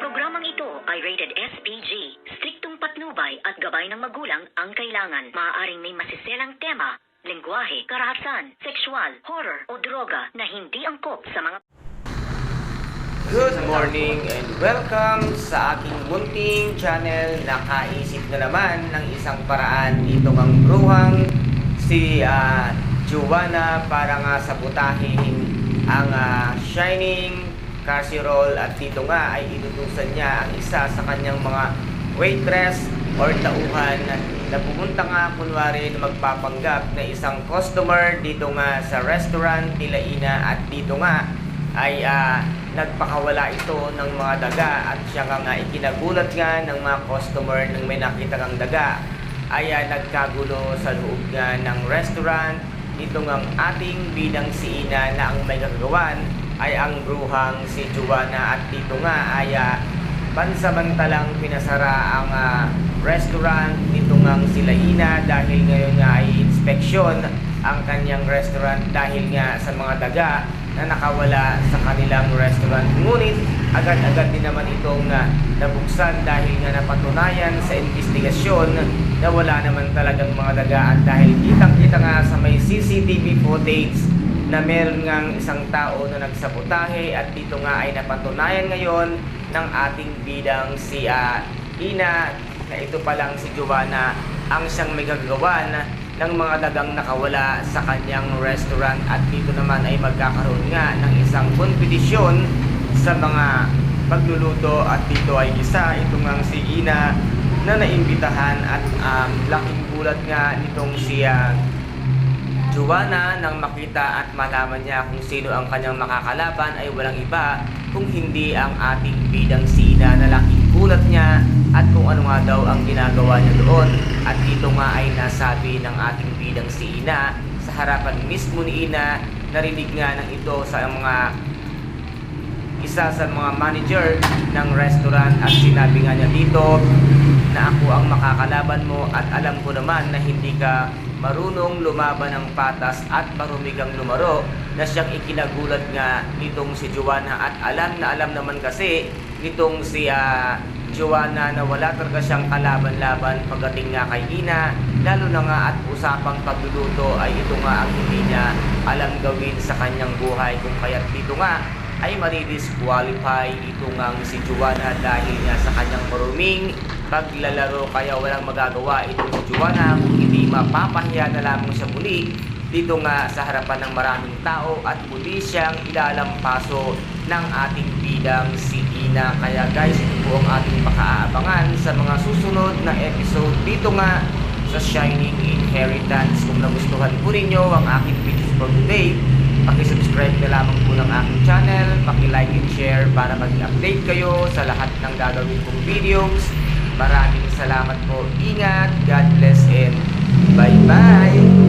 Programang ito ay rated SPG. Striktong patnubay at gabay ng magulang ang kailangan. Maaaring may masiselang tema, lengguwahe, karahasan, sexual, horror o droga na hindi angkop sa mga... Good morning and welcome sa aking munting channel. Nakaisip na naman ng isang paraan dito ang bruhang si Joanna para nga sabutahin ang Shining casserole, at dito nga ay inutusan niya ang isa sa kanyang mga waitress or tauhan na pumunta nga kunwari na magpapanggap na isang customer dito nga sa restaurant nila Ina, at dito nga ay nagpakawala ito ng mga daga, at siya nga ikinagulat nga ng mga customer nang may nakita kang daga ay nagkagulo sa loob nga ng restaurant. Dito nga ating bidang si Ina na ang may gagawan ay ang bruhang si Joanna, at dito nga ay pansamantalang pinasara ang restaurant dito nga sila Ina dahil ngayon nga ay inspeksyon ang kanyang restaurant dahil nga sa mga daga na nakawala sa kanilang restaurant. Ngunit agad-agad din naman itong nabuksan dahil nga napatunayan sa investigasyon na wala naman talagang mga daga, at dahil kitang-kita nga sa may CCTV footage na meron ngang isang tao na nagsabotahe, at dito nga ay napatunayan ngayon ng ating bidang si Ina na ito palang si Joanna ang siyang may gagawan ng mga dagang nakawala sa kanyang restaurant. At dito naman ay magkakaroon nga ng isang kompetisyon sa mga pagluluto, at dito ay isa itong ang si Ina na naimbitahan, at laking gulat nga nitong si Joanna nang makita at malaman niya kung sino ang kanyang makakalaban ay walang iba kung hindi ang ating bidang si Ina, na laking gulat niya at kung ano nga daw ang ginagawa niya doon. At dito nga ay nasabi ng ating bidang si Ina sa harapan mismo ni Ina, narinig nga ng ito sa isa sa mga manager ng restaurant, at sinabi nga niya dito na ako ang makakalaban mo, at alam ko naman na hindi ka marunong lumaban ng patas at marumi kang lumaro, na siyang ikinagulat nga nitong si Joanna. At alam na alam naman kasi nitong si Joanna na wala talaga siyang kalaban-laban pagdating nga kay Ina, lalo na nga at usapang pagluluto ay ito nga ang hindi niya alam gawin sa kanyang buhay, kung kaya't dito nga ay madi-disqualify ito nga si Joanna dahil nga sa kanyang maruming paglalaro. Kaya walang magagawa itong si Joanna kung hindi mapapahiya na lamang siya muli dito nga sa harapan ng maraming tao, at muli siyang ilalampaso ng ating bidang si Ina. Kaya guys, ito po ang ating pakaabangan sa mga susunod na episode dito nga sa Shining Inheritance. Kung nagustuhan po ninyo ang aking videos for today, paki-subscribe na lamang po ng aking channel, paki-like and share para mag-update kayo sa lahat ng gagawin kong videos. Maraming salamat po. Ingat, God bless, and bye-bye!